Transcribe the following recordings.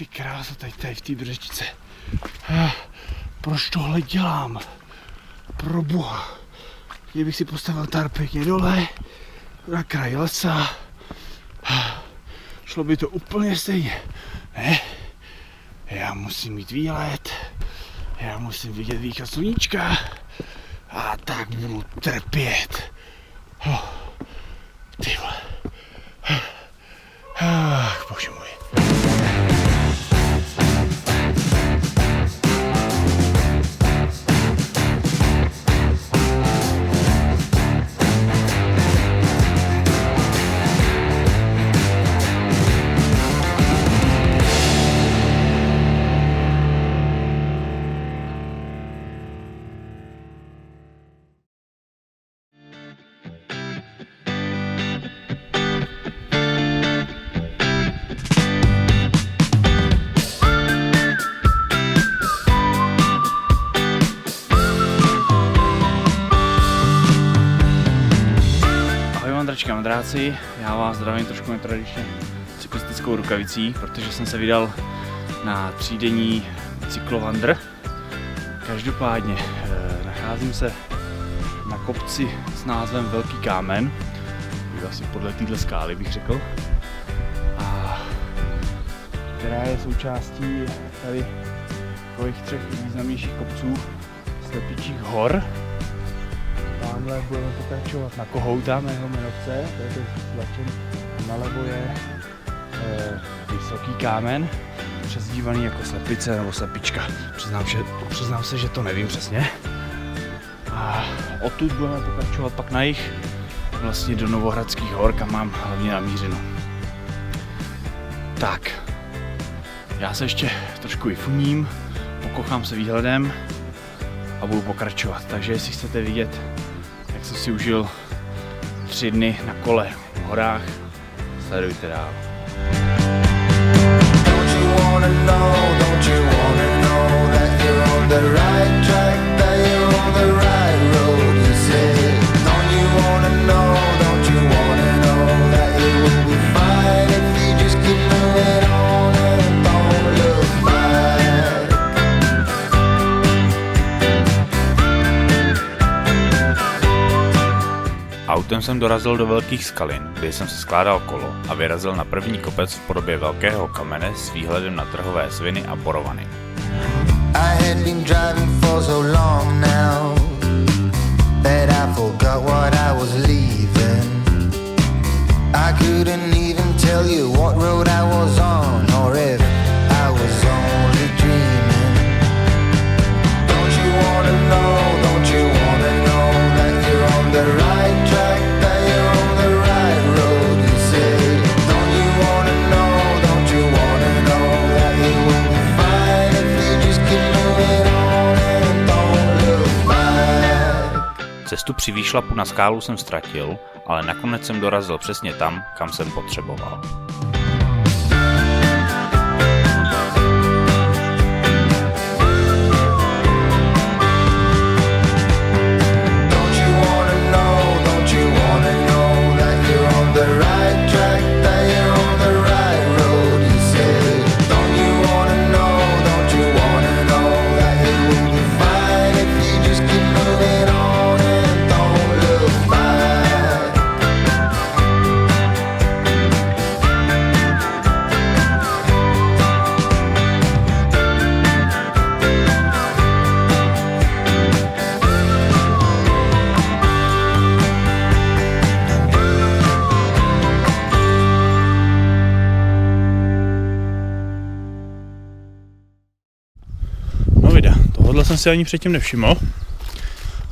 Ty krása, tady v té břeštice. Proč tohle dělám? Pro boha. Kdybych si postavil tarp pěkně dole, na kraji lesa, šlo by to úplně stejně. Ne? Já musím mít výlet, já musím vidět východ sluníčka a tak budu trpět. Ty vole. Bože můj. Mandráci, já vás zdravím trošku netradičně cyklistickou rukavicí, protože jsem se vydal na 3denní cyklovandr. Každopádně nacházím se na kopci s názvem Velký kámen, asi podle téhle skály bych řekl, a která je součástí tady takových 3 významnějších kopců Slepičích hor. Tamhle budeme pokračovat na Kohouta, mého jmenovce, to je ten tlačen, nalevo je Vysoký kámen, přezdívaný jako Slepice nebo Slepička. Přiznám se, že to nevím přesně. A odtud budeme pokračovat pak na jih, vlastně do Novohradských hor, kam mám hlavně namířeno. Tak, já se ještě trošku vyfuním, pokochám se výhledem a budu pokračovat. Takže jestli chcete vidět, jak jsem si užil 3 dny na kole v horách, sledujte dál. Autem jsem dorazil do Velkých Skalin, kde jsem si skládal kolo a vyrazil na první kopec v podobě velkého kamene s výhledem na trhové sviny a borovany. Cestu při výšlapu na skálu jsem ztratil, ale nakonec jsem dorazil přesně tam, kam jsem potřeboval. Tohle jsem si ani předtím nevšiml,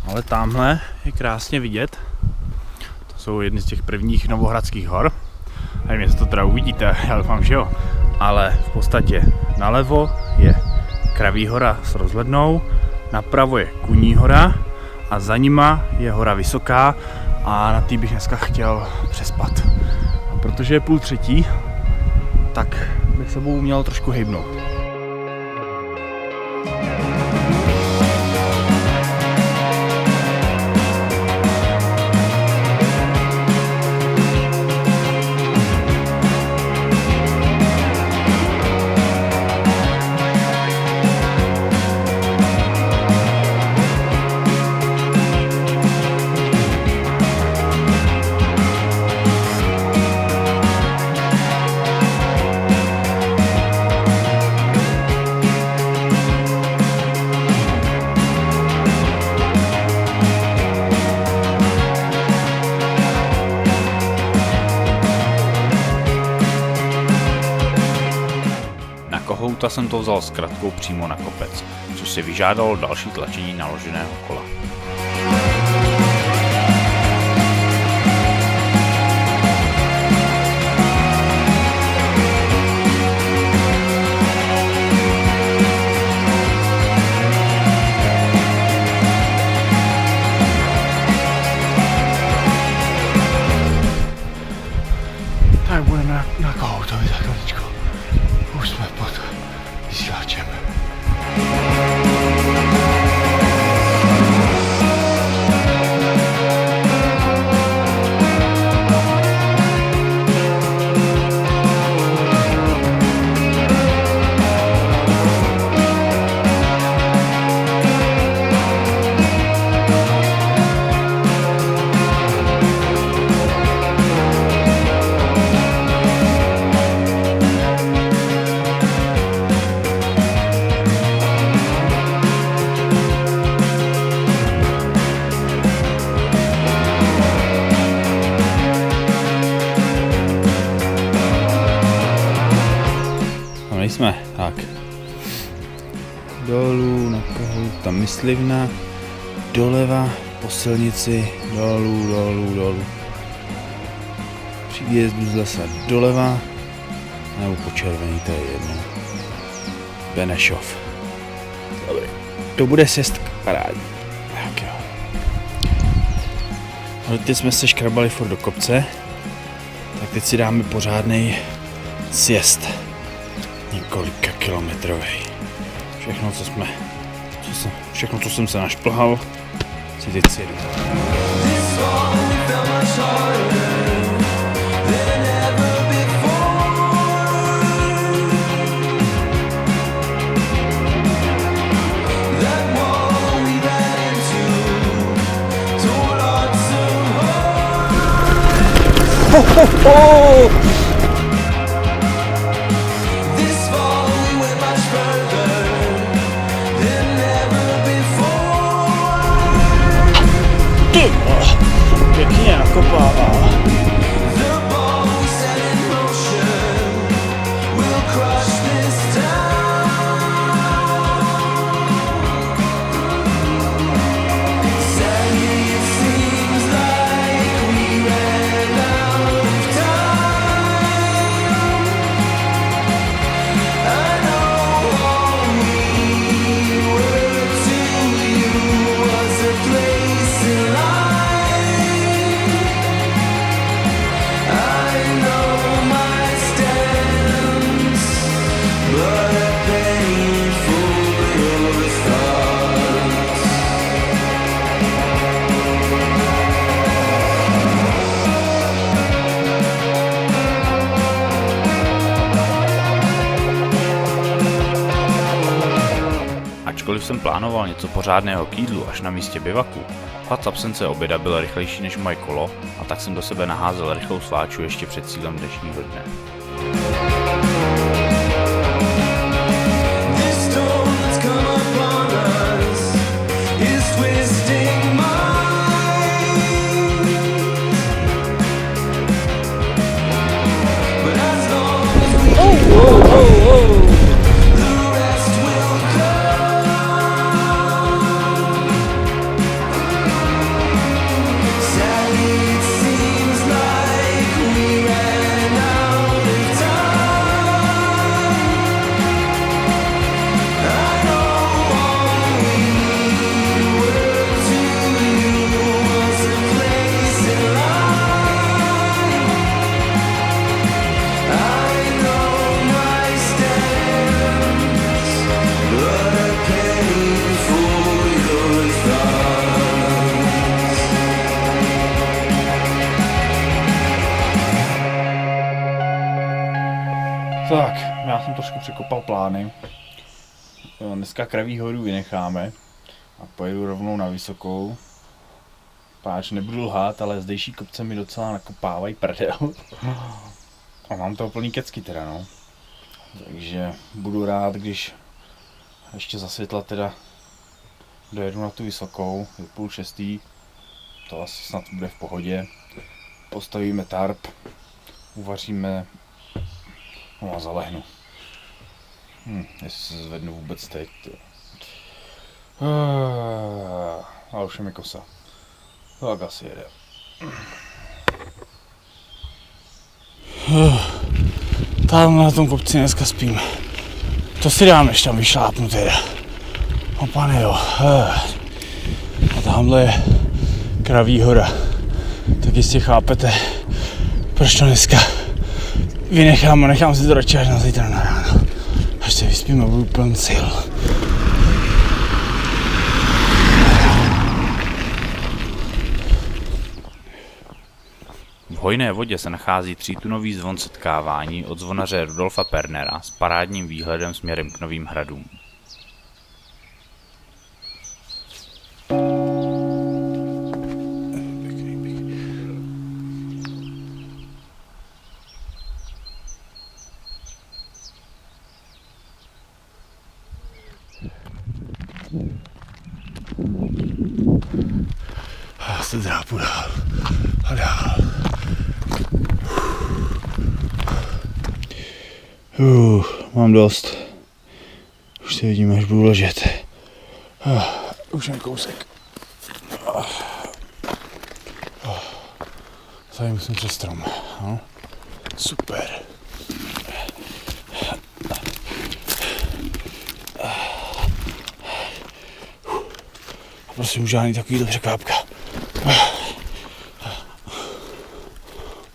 ale tamhle je krásně vidět. To jsou jedny z těch prvních Novohradských hor. Nevím, jestli to teda uvidíte, já doufám, že jo. Ale v podstatě nalevo je Kraví hora s rozhlednou, napravo je Kuní hora a za nima je hora Vysoká a na té bych dneska chtěl přespat. A protože je 2:30, tak bych sebou měl trošku hejbnout. auta jsem to vzal s kratkou přímo na kopec, což si vyžádalo další tlačení naloženého kola. Tak budeme na kohoutovi za chviličku. Už jsme pod vysílačem. Jsme, tak. Dolů na kohout, tam myslivna, doleva po silnici, dolů. Při výjezdu z lesa doleva, nebo po červený, to je jedno. Benešov. Dobrý. To bude sjezd parádní. Tak jo. A teď jsme se škrabali furt do kopce, tak teď si dáme pořádnej sjezd. Několika kilometrový. Všechno, co jsem se našplhal, si teď sjedu. Pěkně nakopává. Ačkoliv jsem plánoval něco pořádného k jídlu až na místě bivaku, hlad z absence oběda byl rychlejší než moje kolo a tak jsem do sebe naházel rychlou sváču ještě před cílem dnešního dne. Tak, já jsem trošku překopal plány. Dneska Kraví horu vynecháme a pojedu rovnou na Vysokou. Páč nebudu lhát, ale zdejší kopce mi docela nakopávají prdel. A mám toho plný kecky teda, no. Takže budu rád, když ještě za světla teda dojedu na tu Vysokou, je 5:30. To asi snad bude v pohodě. Postavíme tarp, uvaříme, no a zalehnu. Jestli se zvednu vůbec teď. A už je mi kosa. Tak asi jede. Tam na tom kopci dneska spím. To si dám, než tam vyšlápnu teda. O pane jo. A tamhle je Kraví hora. Tak jistě chápete, proč to dneska vynechám a nechám si to radši až na zítra na ráno. Až se vyspím a budu pln sil. V hojné vodě se nachází 3tunový zvon setkávání od zvonaře Rudolfa Pernera s parádním výhledem směrem k Novým Hradům. Já se drápu dál a dál. Mám dost. Už se vidíme, až budu ležet. Už jen kousek. Tady musím přes strom. No. Super. Prosím, žádný takovýhle překvápka.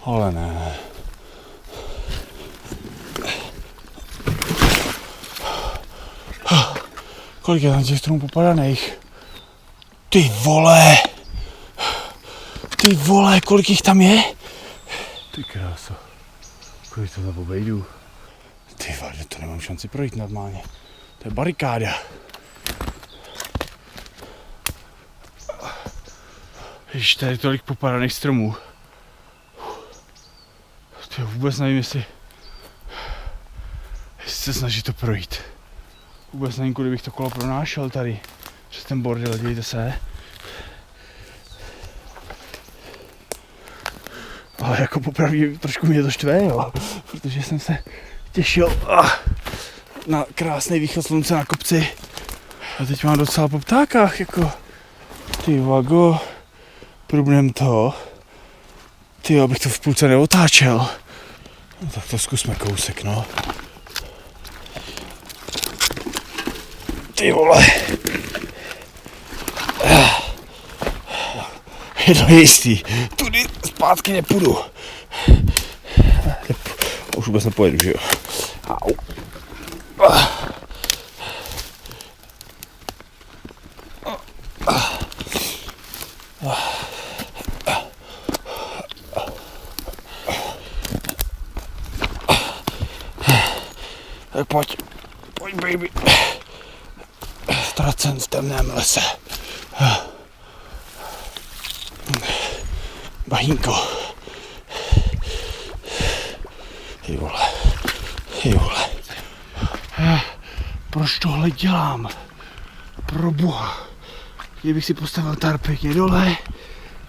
Ale ne. Kolik je tam těch stromů popadaných? Ty vole! Ty vole, kolik jich tam je? Ty kráso. Kolik to tam obejdu? Ty vole, to nemám šanci projít normálně. To je barikáda. Ježiš, tady je tolik popadaných stromů. Ty vůbec nevím, jestli se snaží to projít. Vůbec nevím, kudy bych to kolo pronášel tady. Přes ten bordel, dějte se. Ale jako popravdě trošku mě to štve, jo. Protože jsem se těšil na krásný východ slunce na kopci. A teď mám docela po ptákách, jako. Ty vago. Průbnem to. Ty, abych to v půlce neotáčel. No, tak to zkusme kousek, no. Ty vole. Je to jistý. Tudy zpátky nepůjdu. Už vůbec nepojedu, že jo? Au. Tak pojď, baby. Ztracen v temném lese. Bahínko. Ty vole. Proč tohle dělám? Pro boha. Kdybych si postavil tarp pěkně dole,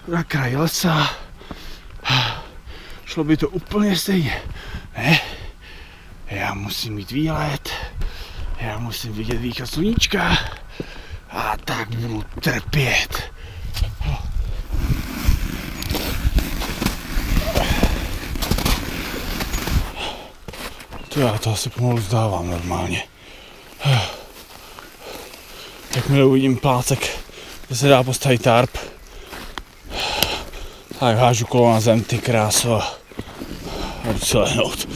na kraji lesa, šlo by to úplně stejně. Ne? Já musím mít výlet, já musím vidět východ sluníčka a tak budu trpět. To já to asi pomalu vzdávám normálně. Jakmile uvidím plácek, kde se dá postavit tarp, tak hážu kolo na zem, ty kráso, a jdu si lehnout.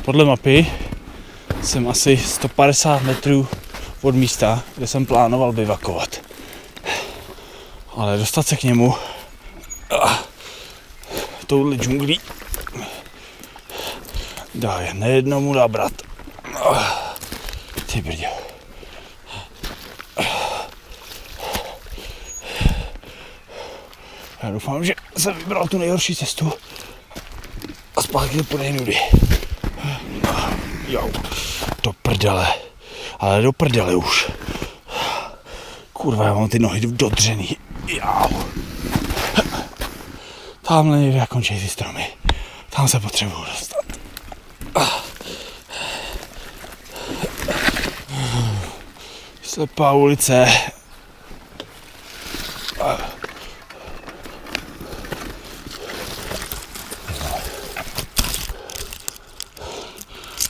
Podle mapy jsem asi 150 metrů od místa, kde jsem plánoval bivakovat. Ale dostat se k němu touhle džunglí dá jen nejednomu nabrat. Ty brďo. Já doufám, že jsem vybral tu nejhorší cestu a zpátky do plné nudy. Jo, do prdele. Ale do prdele už. Kurva, já mám ty nohy dodřený. Jau. Tamhle někde končí ty stromy. Tam se potřebuju dostat. Slepá ulice.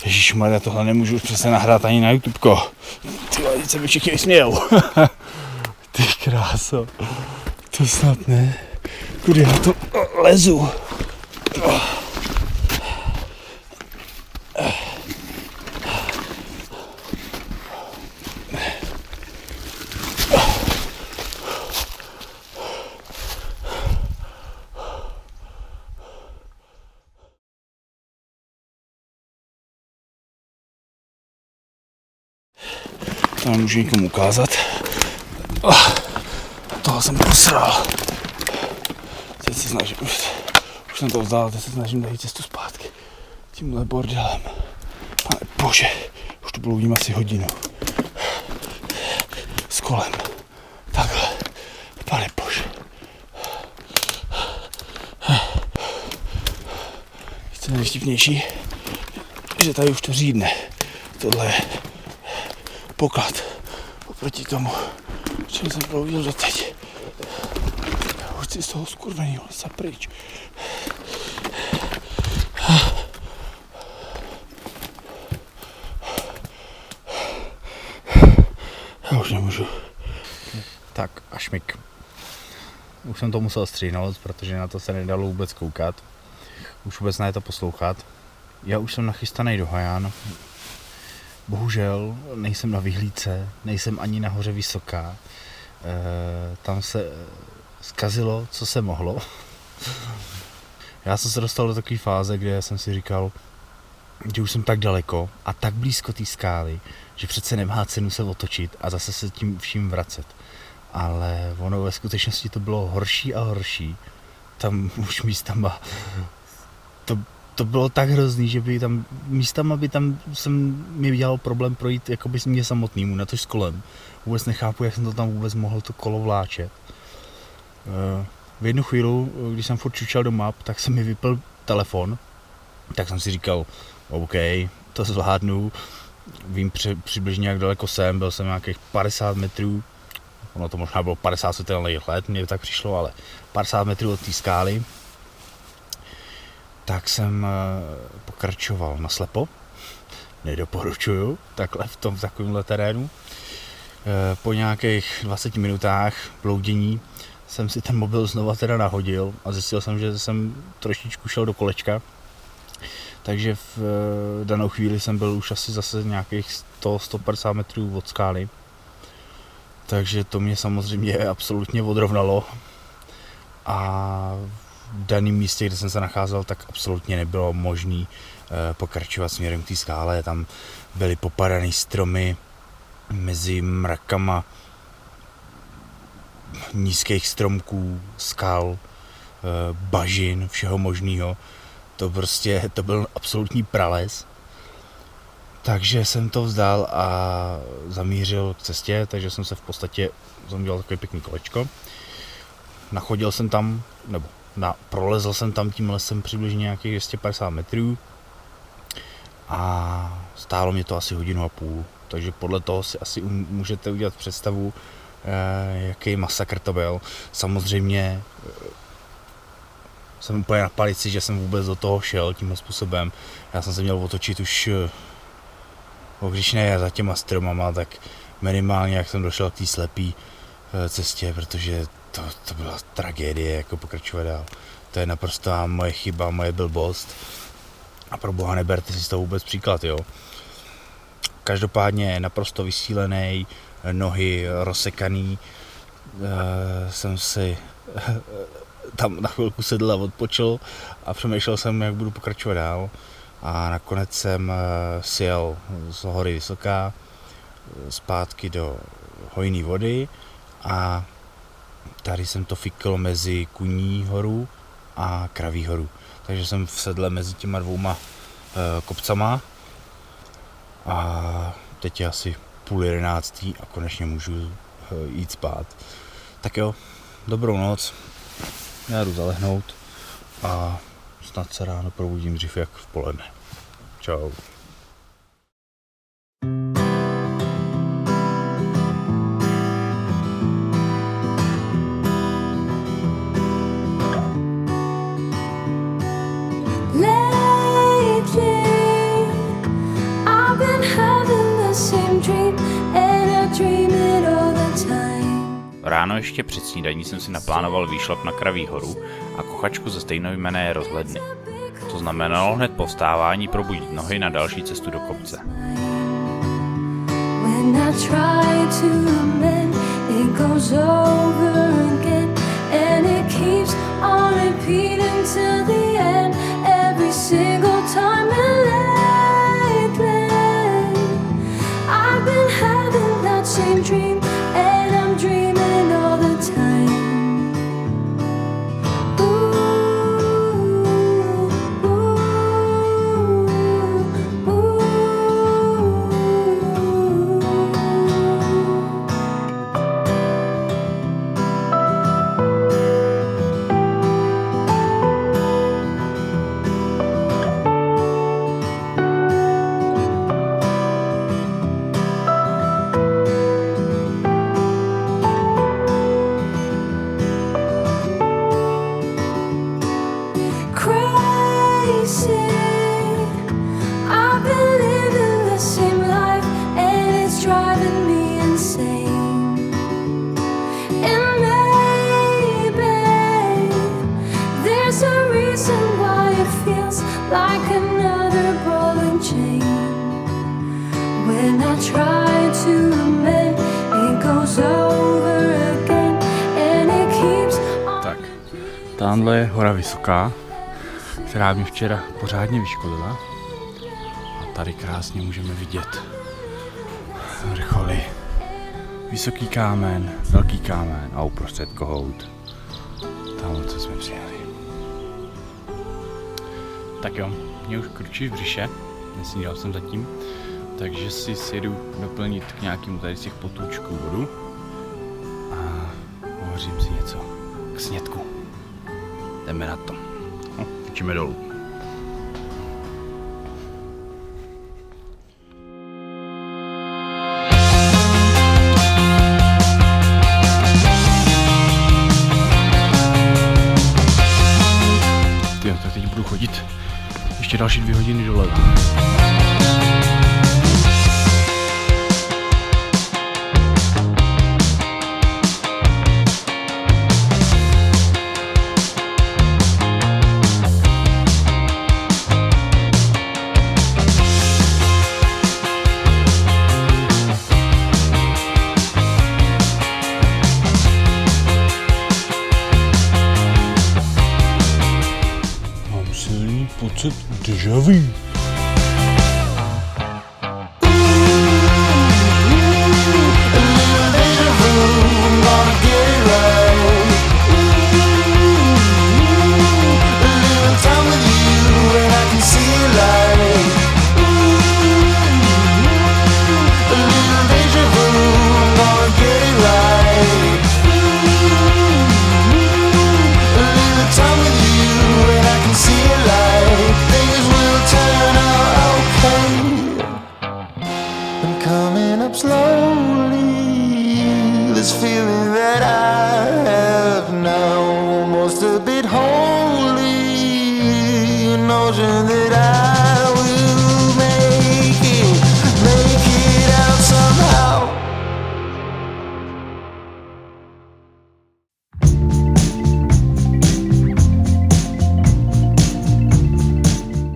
Ježišmarja, tohle nemůžu už přesně nahrát ani na YouTubeko. Ty vole, se by všichni smějou. Ty kráso. To snad ne. Kudy já to lezu? To nemůžu nikomu ukázat. Toho jsem posral. Teď se snažím, už jsem to vzdál, teď se snažím najít cestu zpátky. Tímhle bordelem. Pane bože, už tu bloudím asi hodinu. S kolem. Takhle. Pane bože. Co je nejvtipnější, že tady už to řídne. Tohle je poklad oproti tomu, čem jsem bloudil doteď. Já už chci z toho skurvenýho lesa pryč. Já už nemůžu. Tak a šmik. Už jsem to musel stříhnout, protože na to se nedalo vůbec koukat. Už vůbec ne to poslouchat. Já už jsem nachystaný do Hajan. Bohužel nejsem na vyhlídce, nejsem ani nahoře vysoká. Tam se zkazilo, co se mohlo. Já jsem se dostal do takové fáze, kde jsem si říkal, že už jsem tak daleko a tak blízko té skály, že přece nemá cenu se otočit a zase se tím vším vracet. Ale ono ve skutečnosti to bylo horší a horší. Tam už místama to bylo tak hrozný, že by tam místama mi dělal problém projít jakoby mě samotnému, natož s kolem. Vůbec nechápu, jak jsem to tam vůbec mohl to kolo vláčet. V jednu chvíli, když jsem furt čučel do map, tak se mi vypl telefon. Tak jsem si říkal, OK, to zvládnu. Vím přibližně, jak daleko jsem, byl jsem nějakých 50 metrů. Ono to možná bylo 50 světelných let, mně tak přišlo, ale 50 metrů od té skály. Tak jsem pokračoval naslepo. Nedoporučuju, takhle v takovémhle terénu. Po nějakých 20 minutách bloudění jsem si ten mobil znova teda nahodil a zjistil jsem, že jsem trošičku šel do kolečka. Takže v danou chvíli jsem byl už asi zase nějakých 100-150 metrů od skály. Takže to mě samozřejmě absolutně odrovnalo. A v daném místě, kde jsem se nacházel, tak absolutně nebylo možné pokračovat směrem k té skále. Tam byly popadané stromy mezi mrakama nízkých stromků, skal, bažin, všeho možného. To byl absolutní prales. Takže jsem to vzdal a zamířil k cestě, takže jsem udělal takové pěkný kolečko. Nachodil jsem tam, prolezl jsem tam tím lesem přibližně nějakých 250 metrů a stálo mě to asi 1,5 hodiny, takže podle toho si asi můžete udělat představu, jaký masakr to byl. Samozřejmě jsem úplně na palici, že jsem vůbec do toho šel tímhle způsobem. Já jsem se měl otočit už, když ne za těma stromama, tak minimálně jak jsem došel k té slepé cestě, protože to byla tragédie, jako pokračovat dál. To je naprosto moje chyba, moje blbost. A pro boha neberte si z toho vůbec příklad, jo. Každopádně naprosto vysílený, nohy rozsekaný, jsem si tam na chvilku sedl a odpočil a přemýšlel jsem, jak budu pokračovat dál. A nakonec jsem sjel z hory Vysoká zpátky do hojné vody a tady jsem to fikl mezi Kuní horu a Kraví horu. Takže jsem v sedle mezi těma dvouma kopcama a teď je asi 10:30 a konečně můžu jít spát. Tak jo, dobrou noc, já jdu zalehnout a snad se ráno probudím dřív jak v poledne. Čau. Ráno ještě před snídaní jsem si naplánoval výšlap na Kraví horu a kochačku ze stejnojmenné rozhledny. To znamenalo hned po vstávání probudit nohy na další cestu do kopce. When I try to amend, it goes over again, and it keeps on repeating till the end. Every single time, and lately I've been having that same dream, and I'm dreaming all the time. I've been living the same life, and it's driving me insane. And maybe there's a reason why it feels like another ball and chain. When I try to amend, it goes over again, and it keeps on. Tak, tamhle je hora Vysoká, která mě včera pořádně vyškolila. A tady krásně můžeme vidět vrcholy. Vysoký kámen, velký kámen a uprostřed kohout. Tam, co jsme přijeli. Tak jo, mě už kručí v břiše, nesnídal jsem zatím, takže si sjedu doplnit k nějakému tady z těch potůčků vodu a uvařím si něco k snědku. Jdeme na to. No, učíme dolů. Tak teď budu chodit ještě další 2 hodiny doleva. Pocit déjà vu. Coming up slowly, this feeling that I have now, almost a bit holy, a notion that I will make it out somehow.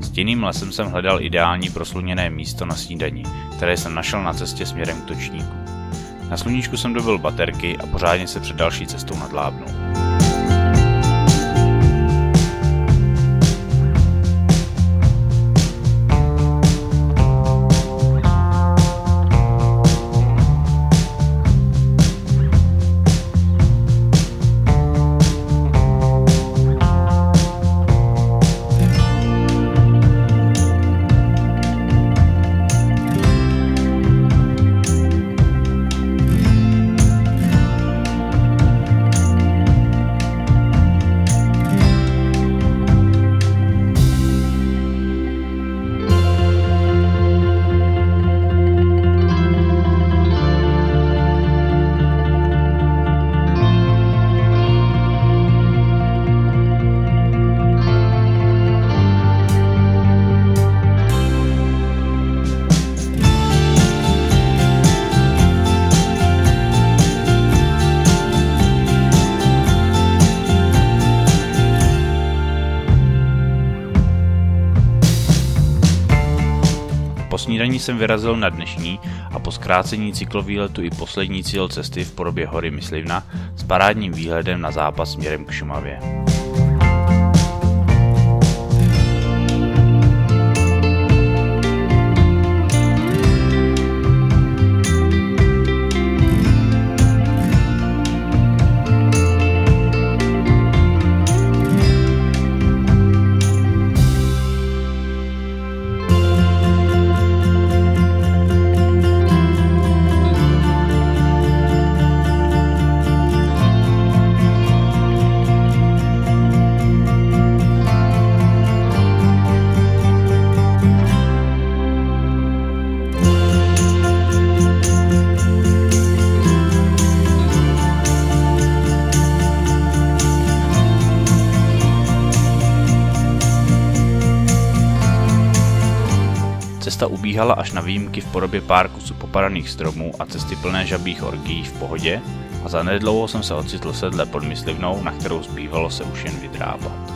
Stěnným lesem jsem hledal ideální prosluněné místo na snídani, které jsem našel na cestě směrem k točníku. Na sluníčku jsem dobil baterky a pořádně se před další cestou nadlábnul. snídaní jsem vyrazil na dnešní a po zkrácení cyklovýletu i poslední cíl cesty v podobě hory Myslivna s parádním výhledem na západ směrem k Šumavě. Cesta ubíhala až na výjimky v podobě pár kusů popadaných stromů a cesty plné žabých orgií v pohodě a zanedlouho jsem se ocitl v sedle pod Myslivnou, na kterou zbývalo se už jen vydrábat.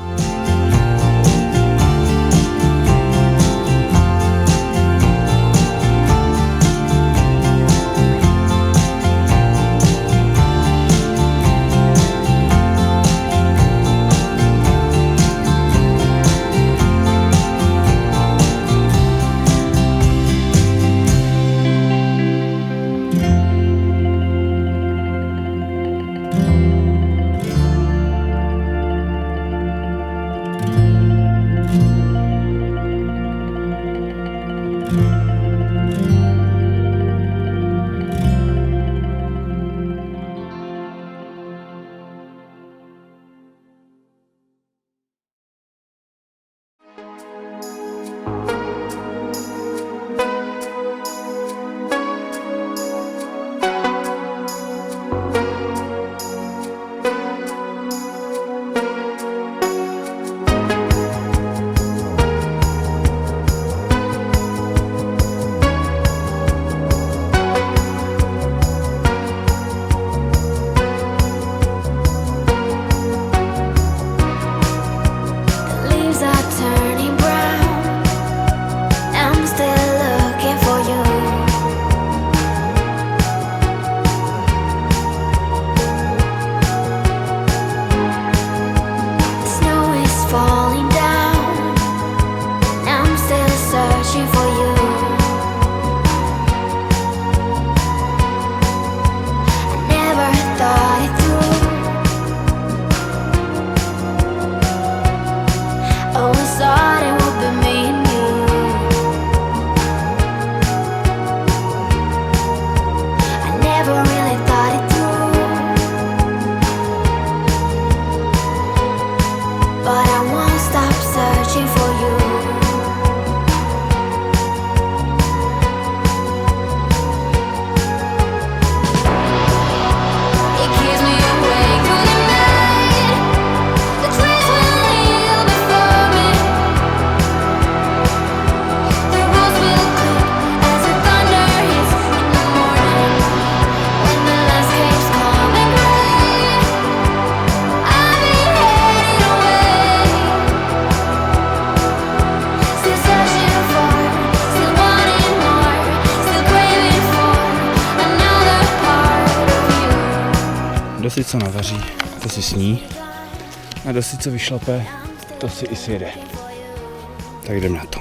Dosyť co navaří, to si sní. A dosyť co vyšlape, to si i sjede. Tak jdem na to.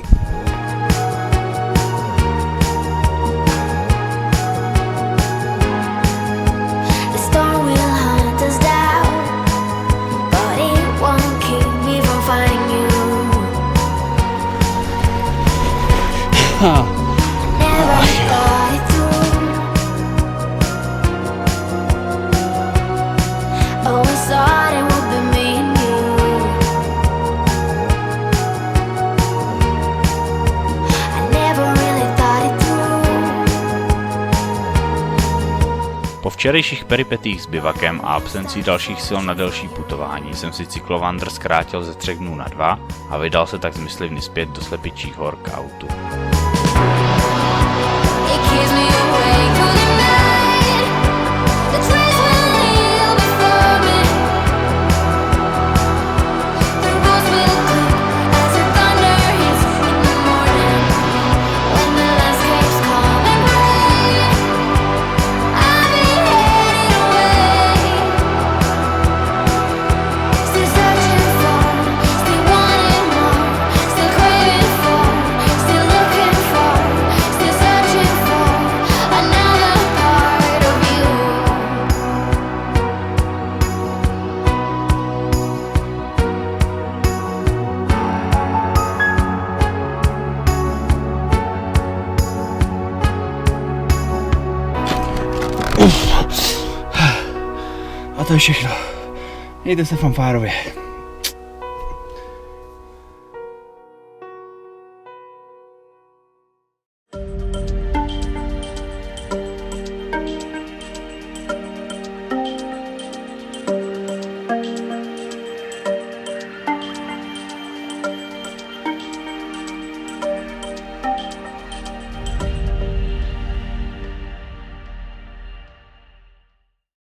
Po včerejších peripetích s bivakem a absencí dalších sil na delší putování jsem si cyklovandr zkrátil ze 3 dnů na 2 a vydal se tak z Myslivny zpět do Slepičích hor k autu. A to je všechno. Mějte se fanfárově.